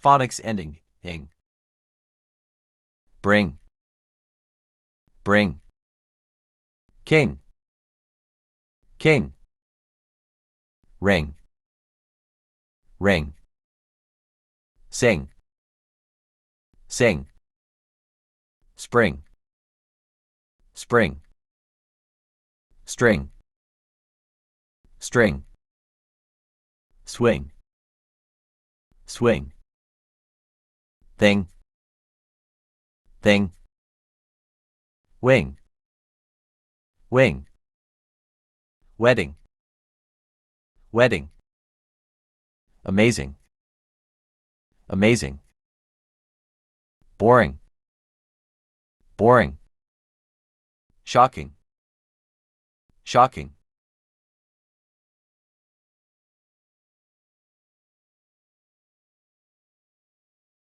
Phonics ending, ing. Bring. Bring. King. King. Ring. Ring. Sing. Sing. Spring. Spring. String. String. Swing. Swing. Thing. Thing. Wing. Wing. Wedding. Wedding. Amazing. Amazing. Boring. Boring. Shocking. Shocking.